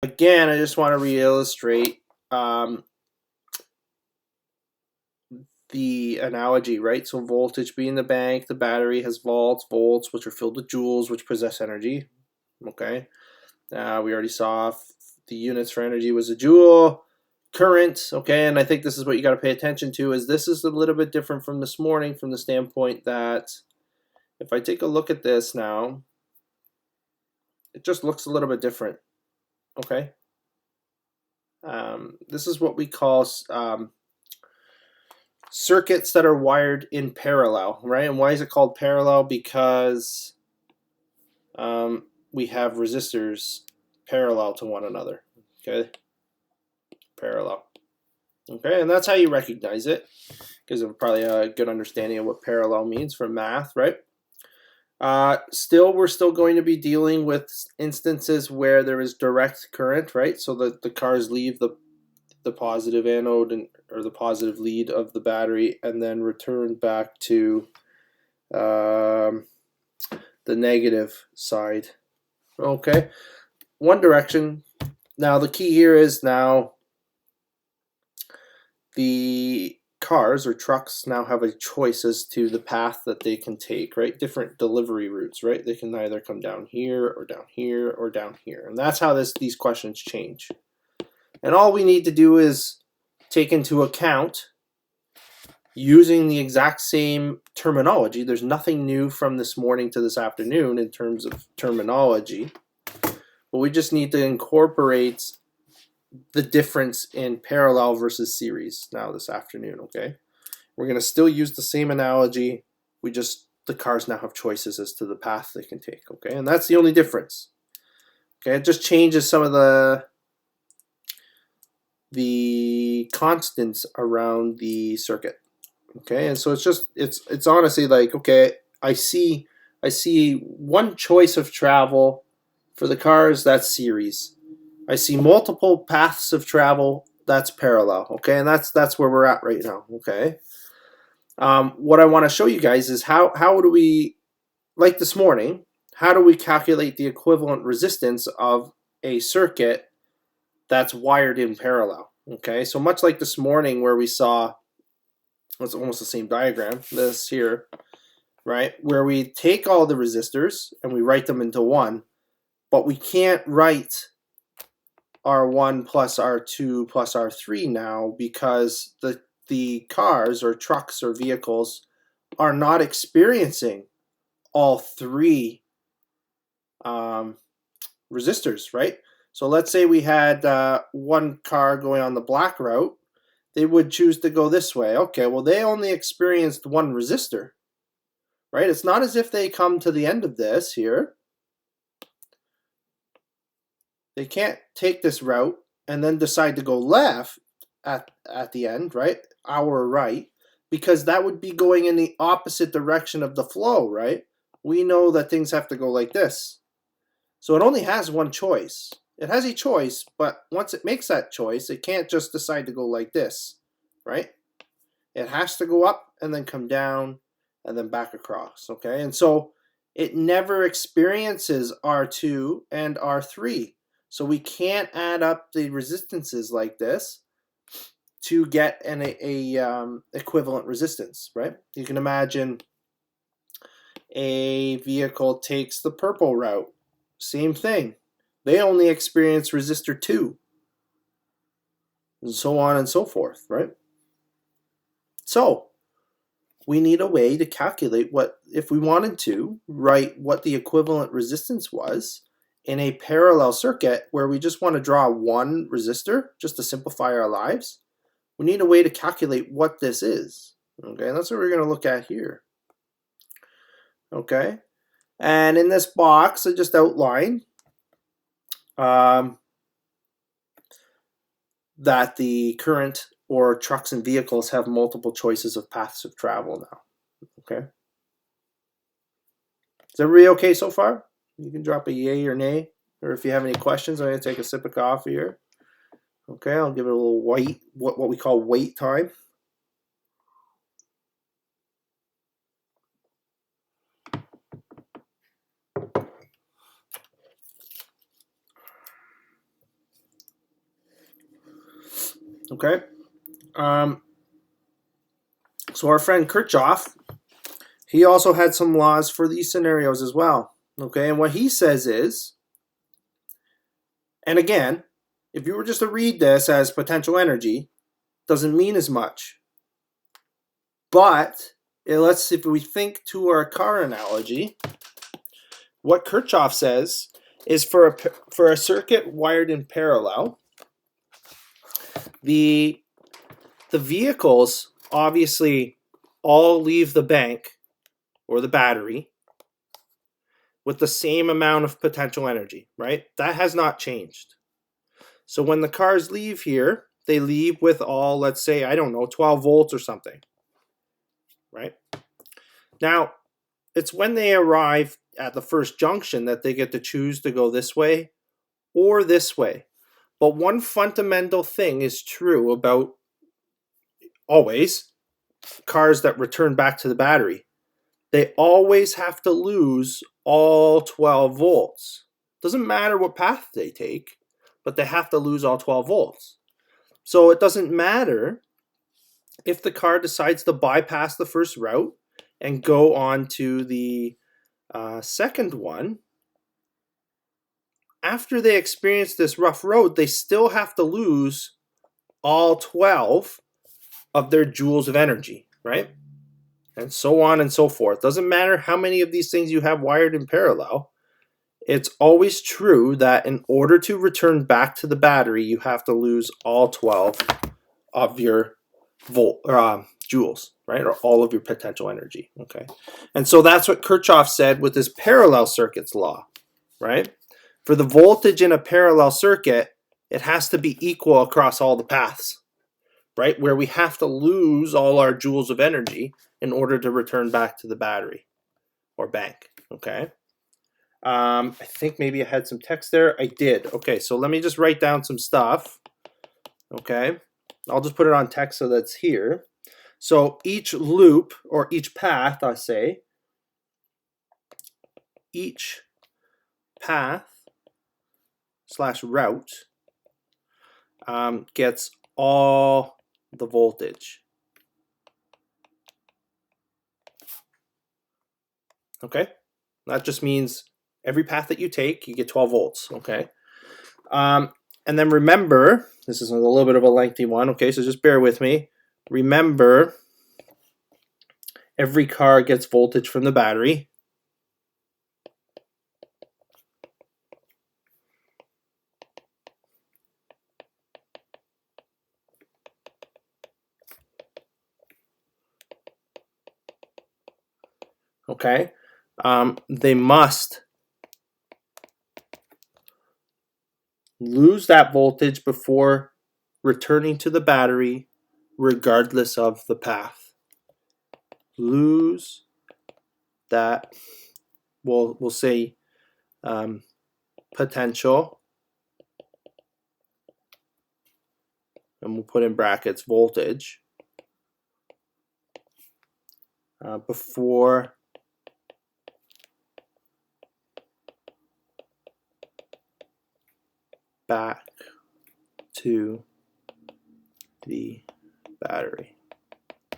again, I just want to re-illustrate the analogy, right? So voltage being the bank, the battery has volts, which are filled with joules, which possess energy. Okay, we already saw the units for energy was a joule. Current, okay, and I think this is what you got to pay attention to, is this is a little bit different from this morning from the standpoint that if I take a look at this now, it just looks a little bit different, okay? This is what we call circuits that are wired in parallel, right? And why is it called parallel? Because we have resistors parallel to one another, okay? Parallel. Okay, and that's how you recognize it, because of probably a good understanding of what parallel means from math, right? We're still going to be dealing with instances where there is direct current, right? So that the cars leave the positive anode or the positive lead of the battery and then return back to the negative side. Okay, one direction. Now the key here is now the cars or trucks now have a choice as to the path that they can take, right? Different delivery routes, right? They can either come down here or down here or down here. And that's how these questions change. And all we need to do is take into account using the exact same terminology. There's nothing new from this morning to this afternoon in terms of terminology. But we just need to incorporate the difference in parallel versus series now this afternoon, okay? We're going to still use the same analogy. The cars now have choices as to the path they can take, okay? And that's the only difference. Okay, it just changes some of the constants around the circuit. Okay, and so it's honestly like, okay, I see one choice of travel for the cars, that's series. I see multiple paths of travel, that's parallel. Okay, and that's where we're at right now. Okay, what I want to show you guys is how do we, like this morning, how do we calculate the equivalent resistance of a circuit that's wired in parallel? Okay, so much like this morning where we saw, it's almost the same diagram, this here, right? Where we take all the resistors and we write them into one, but we can't write R1 plus R2 plus R3 now because the cars or trucks or vehicles are not experiencing all three resistors, right? So let's say we had one car going on the black route. They would choose to go this way. Okay, well, they only experienced one resistor, right? It's not as if they come to the end of this here. They can't take this route and then decide to go left at the end, right? Our right, because that would be going in the opposite direction of the flow, right? We know that things have to go like this. So it only has one choice. It has a choice, but once it makes that choice, it can't just decide to go like this, right? It has to go up and then come down and then back across, okay? And so it never experiences R2 and R3. So we can't add up the resistances like this to get an equivalent resistance, right? You can imagine a vehicle takes the purple route. Same thing. They only experience resistor 2. And so on and so forth, right? So we need a way to calculate what, if we wanted to, write what the equivalent resistance was in a parallel circuit where we just want to draw one resistor just to simplify our lives. We need a way to calculate what this is. Okay, and that's what we're going to look at here. Okay, and in this box I just outlined that the current or trucks and vehicles have multiple choices of paths of travel now. Okay, is everybody okay so far? You can drop a yay or nay, or if you have any questions, I'm going to take a sip of coffee here. Okay, I'll give it a little wait, what we call wait time. Okay. So our friend Kirchhoff, he also had some laws for these scenarios as well. Okay, and what he says is, and again, if you were just to read this as potential energy, doesn't mean as much. But if we think to our car analogy, what Kirchhoff says is for a circuit wired in parallel, the vehicles obviously all leave the bank or the battery with the same amount of potential energy, right? That has not changed. So when the cars leave here, they leave with all, let's say, I don't know, 12 volts or something, right? Now, it's when they arrive at the first junction that they get to choose to go this way or this way. But one fundamental thing is true about always cars that return back to the battery. They always have to lose all 12 volts. Doesn't matter what path they take, but they have to lose all 12 volts. So it doesn't matter if the car decides to bypass the first route and go on to the second one. After they experience this rough road, they still have to lose all 12 of their joules of energy, right? And so on and so forth. Doesn't matter how many of these things you have wired in parallel. It's always true that in order to return back to the battery, you have to lose all 12 of your joules, right? Or all of your potential energy, okay? And so that's what Kirchhoff said with his parallel circuits law, right? For the voltage in a parallel circuit, it has to be equal across all the paths, right? Where we have to lose all our joules of energy in order to return back to the battery or bank, okay? I think maybe I had some text there. I did. Okay, so let me just write down some stuff, okay? I'll just put it on text so that's here. So each loop, or each path, I say, each path / route gets all the voltage. Okay? That just means every path that you take, you get 12 volts, okay? And then remember, this is a little bit of a lengthy one, okay, so just bear with me. Remember, every car gets voltage from the battery. Okay? They must lose that voltage before returning to the battery, regardless of the path. Lose that, we'll say potential, and we'll put in brackets voltage, before back to the battery.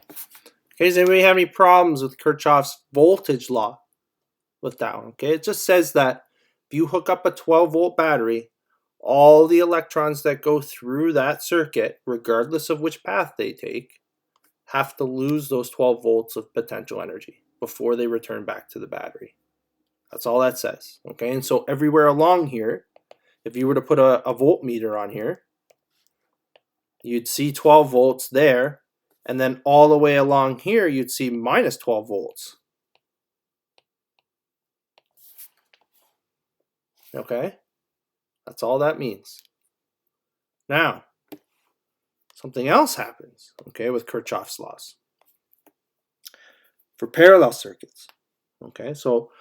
Okay, does anybody have any problems with Kirchhoff's voltage law with that one? Okay, it just says that if you hook up a 12 volt battery, all the electrons that go through that circuit, regardless of which path they take, have to lose those 12 volts of potential energy before they return back to the battery. That's all that says. Okay, and so everywhere along here, if you were to put a voltmeter on here, you'd see 12 volts there, and then all the way along here, you'd see minus 12 volts. Okay? That's all that means. Now, something else happens, okay, with Kirchhoff's laws. For parallel circuits, okay, so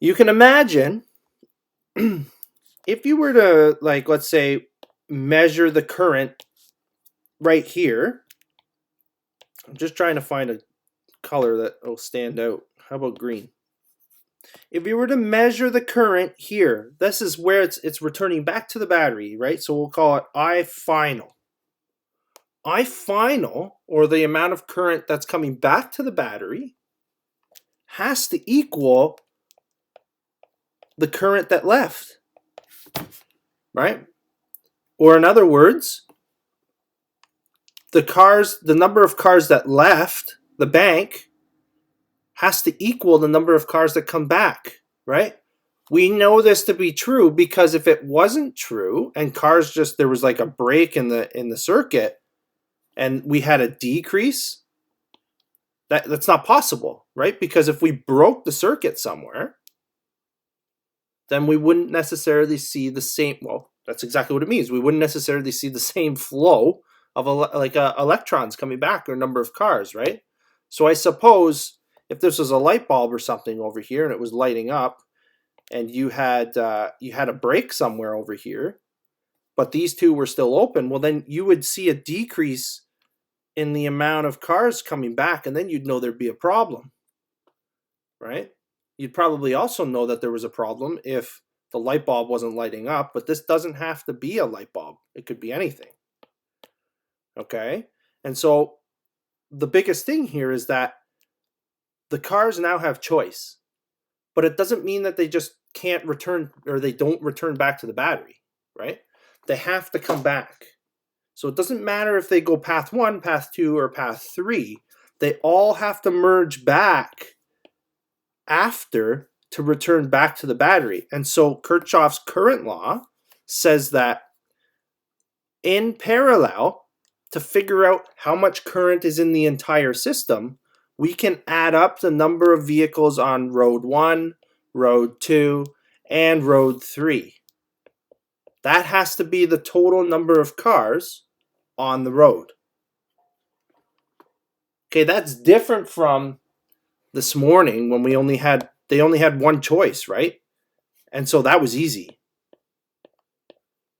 you can imagine if you were to, like, let's say, measure the current right here. I'm just trying to find a color that will stand out. How about green? If you were to measure the current here, this is where it's returning back to the battery, right? So we'll call it I final. I final, or the amount of current that's coming back to the battery, has to equal the current that left, right? Or in other words, the number of cars that left the bank has to equal the number of cars that come back, right? We know this to be true because if it wasn't true and cars just, there was like a break in the circuit and we had a decrease, that's not possible, right? Because if we broke the circuit somewhere, then we wouldn't necessarily see the same, well, that's exactly what it means. We wouldn't necessarily see the same flow of electrons coming back or number of cars, right? So I suppose if this was a light bulb or something over here and it was lighting up and you had a break somewhere over here, but these two were still open, well, then you would see a decrease in the amount of cars coming back, and then you'd know there'd be a problem, right? You'd probably also know that there was a problem if the light bulb wasn't lighting up, but this doesn't have to be a light bulb. It could be anything. Okay? And so the biggest thing here is that the cars now have choice, but it doesn't mean that they just can't return, or they don't return back to the battery, right? They have to come back. So it doesn't matter if they go path 1, path 2, or path 3. They all have to merge back after to return back to the battery. And so Kirchhoff's current law says that in parallel, to figure out how much current is in the entire system, we can add up the number of vehicles on road 1, road 2, and road 3. That has to be the total number of cars on the road. Okay, that's different from this morning when they only had one choice, right? And so that was easy,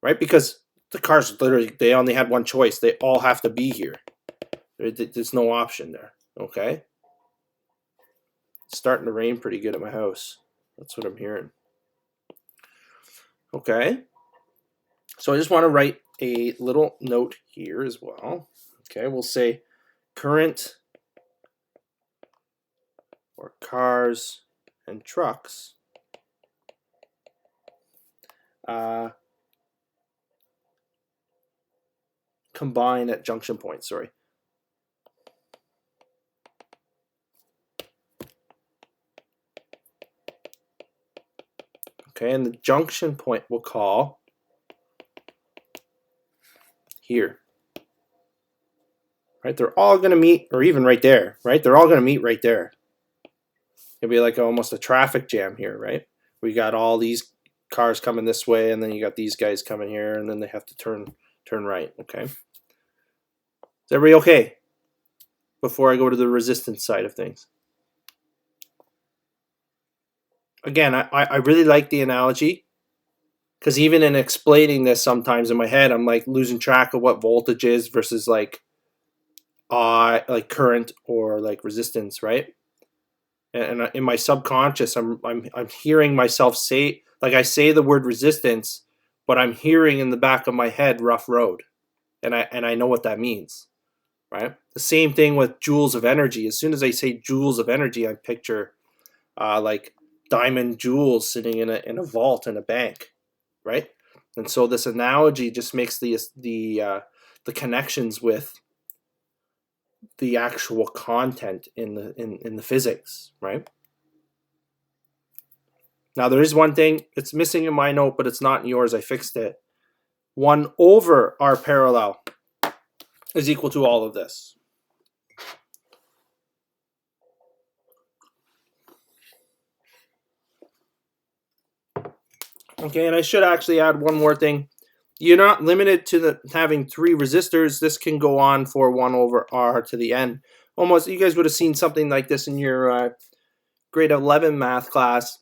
right? Because the cars literally, they only had one choice. They all have to be here. There's no option there, okay? It's starting to rain pretty good at my house. That's what I'm hearing. Okay. So I just want to write a little note here as well. Okay, we'll say current or cars and trucks combine at junction points, sorry. Okay, and the junction point we'll call here. Right, they're all going to meet, or even right there, right? They're all going to meet right there. It'll be like almost a traffic jam here, right? We got all these cars coming this way, and then you got these guys coming here, and then they have to turn right, okay? Is everybody okay? Before I go to the resistance side of things. Again, I really like the analogy, because even in explaining this sometimes in my head, I'm like losing track of what voltage is versus like current or like resistance, right? And in my subconscious, I'm hearing myself say, like I say the word resistance, but I'm hearing in the back of my head rough road, and I know what that means, right? The same thing with joules of energy. As soon as I say joules of energy, I picture like diamond jewels sitting in a vault in a bank, right? And so this analogy just makes the connections with the actual content in the physics, right? Now there is one thing it's missing in my note, but it's not in yours. I fixed it. 1 over R parallel is equal to all of this. Okay, and I should actually add one more thing. You're not limited to having 3 resistors. This can go on for 1 over R to the N. Almost, you guys would have seen something like this in your grade 11 math class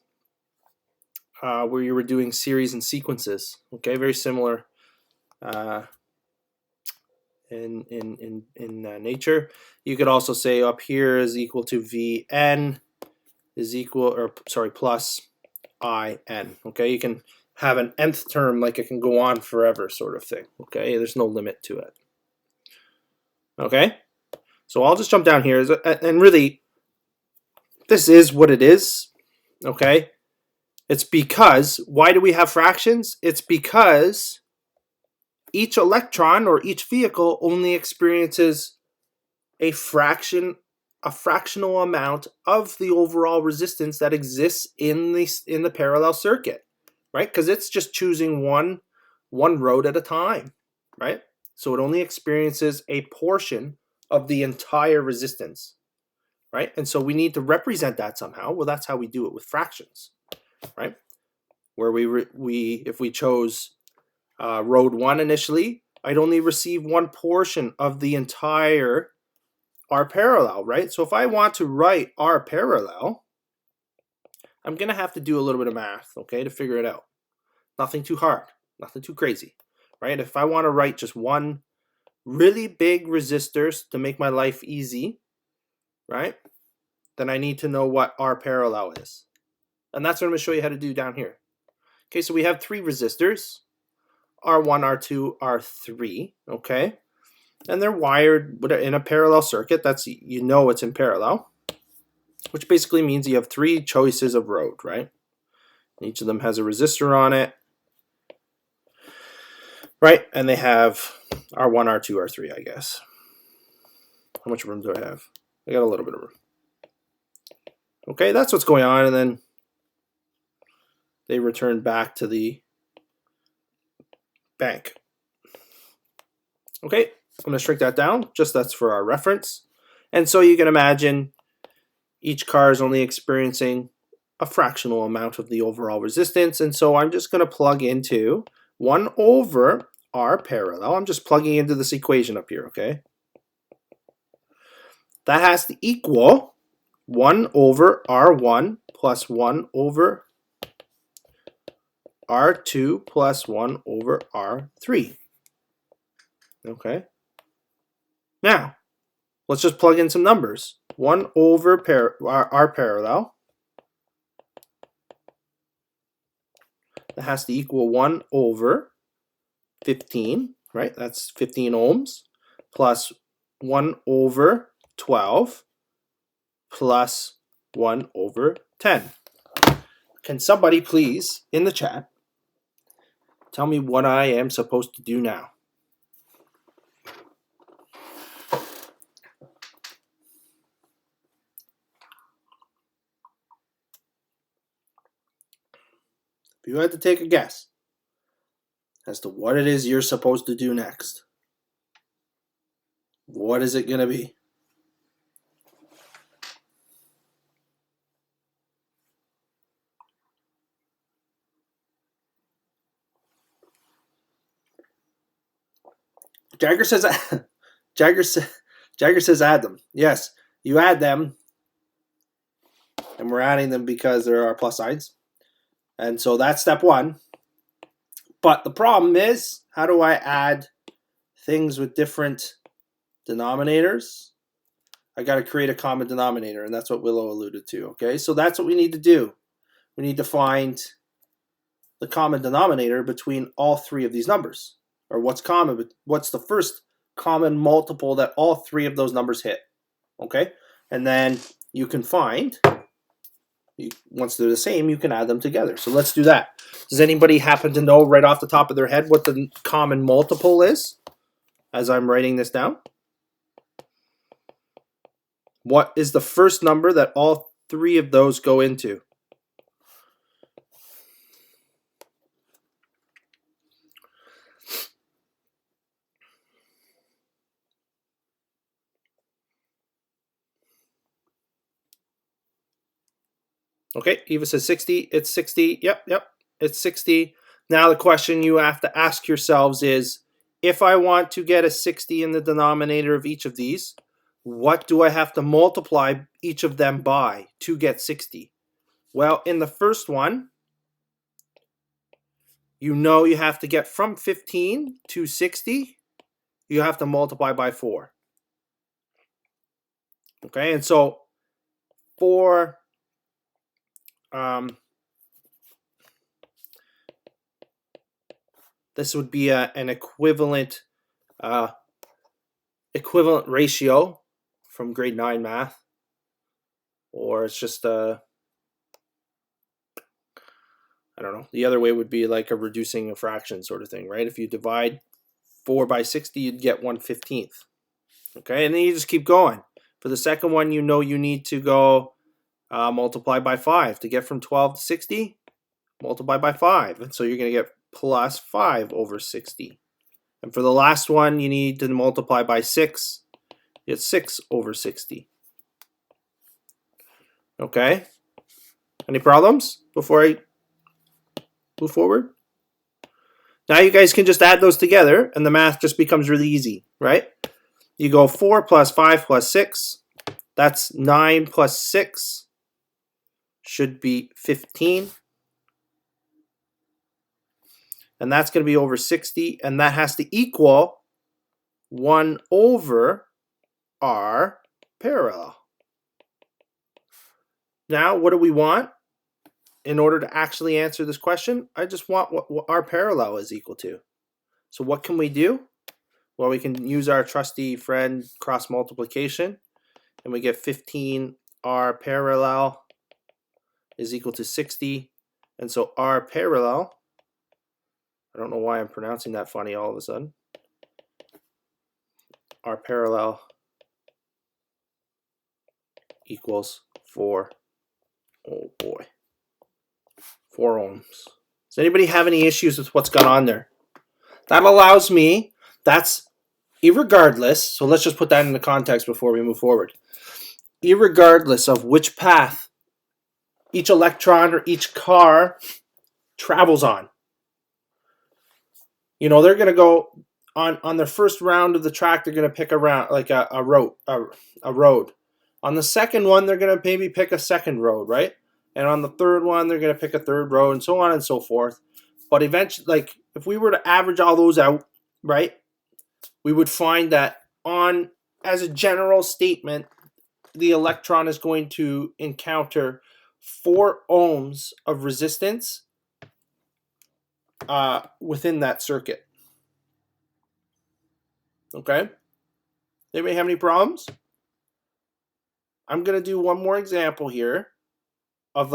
where you were doing series and sequences. Okay, very similar in nature. You could also say up here is equal to Vn is equal, or sorry, plus In. Okay, you can have an nth term, like it can go on forever sort of thing. Okay, there's no limit to it. Okay, so I'll just jump down here, and really, this is what it is. Okay, it's because, why do we have fractions? It's because each electron or each vehicle only experiences a fractional amount of the overall resistance that exists in the parallel circuit, right? Because it's just choosing one road at a time, right? So it only experiences a portion of the entire resistance, right? And so we need to represent that somehow. Well, that's how we do it with fractions, right? Where if we chose road 1 initially, I'd only receive one portion of the entire R parallel, right? So if I want to write R parallel, I'm going to have to do a little bit of math, okay, to figure it out. Nothing too hard, nothing too crazy, right? If I want to write just one really big resistor to make my life easy, right, then I need to know what R parallel is. And that's what I'm going to show you how to do down here. Okay, so we have 3 resistors, R1, R2, R3, okay? And they're wired in a parallel circuit. That's, you know, it's in parallel, which basically means you have 3 choices of road, right? Each of them has a resistor on it, right? And they have R1, R2, R3, I guess. How much room do I have? I got a little bit of room. Okay, that's what's going on, and then they return back to the bank. Okay, I'm going to shrink that down, just that's for our reference. And so you can imagine each car is only experiencing a fractional amount of the overall resistance, and so I'm just going to plug into 1 over R parallel. I'm just plugging into this equation up here, okay? That has to equal 1 over R1 plus 1 over R2 plus 1 over R3. Okay? Now, let's just plug in some numbers. 1 over R parallel. That has to equal 1 over 15, right? That's 15 ohms, plus 1 over 12, plus 1 over 10. Can somebody please, in the chat, tell me what I am supposed to do now? If you had to take a guess as to what it is you're supposed to do next, what is it going to be? Jagger says Jagger says add them. Yes, you add them, and we're adding them because there are plus signs. And so that's step 1. But the problem is, how do I add things with different denominators? I got to create a common denominator, and that's what Willow alluded to. Okay, so that's what we need to do. We need to find the common denominator between all 3 of these numbers, or what's common. What's the first common multiple that all 3 of those numbers hit? Okay, and then you can find, once they're the same, you can add them together. So let's do that. Does anybody happen to know right off the top of their head what the common multiple is as I'm writing this down? What is the first number that all 3 of those go into? Okay, Eva says 60. It's 60. Yep. It's 60. Now the question you have to ask yourselves is, if I want to get a 60 in the denominator of each of these, what do I have to multiply each of them by to get 60? Well, in the first one, you know you have to get from 15 to 60, you have to multiply by 4. Okay, and so for this would be an equivalent equivalent ratio from grade 9 math, or it's just I don't know. The other way would be like a reducing a fraction sort of thing, right? If you divide 4 by 60, you'd get 1/15. Okay, and then you just keep going. For the second one, you know you need to go multiply by 5 to get from 12 to 60. Multiply by 5, and so you're going to get plus 5 over 60. And for the last one, you need to multiply by 6. It's 6 over 60. Okay? Any problems before I move forward? Now you guys can just add those together, and the math just becomes really easy, right? You go 4 plus 5 plus 6. That's 9 plus 6. Should be 15. And that's going to be over 60, and that has to equal 1 over our parallel. Now, what do we want in order to actually answer this question? I just want what our parallel is equal to. So what can we do? Well, we can use our trusty friend cross multiplication, and we get 15 r parallel is equal to 60, and so r parallel, I don't know why I'm pronouncing that funny all of a sudden, r parallel equals 4, oh boy, 4 ohms. Does anybody have any issues with what's gone on there? That allows me, that's irregardless, so let's just put that into context before we move forward. Irregardless of which path each electron or each car travels on. You know, they're going to go on their first round of the track, they're going to pick a round, like a road. On the second one, they're going to maybe pick a second road, right? And on the third one, they're going to pick a third road, and so on and so forth. But eventually, like, if we were to average all those out, right, we would find that as a general statement, the electron is going to encounter 4 ohms of resistance within that circuit. Okay? Anybody have any problems? I'm going to do one more example here of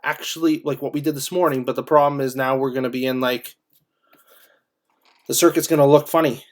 actually like what we did this morning, but the problem is now we're going to be in like, the circuit's going to look funny.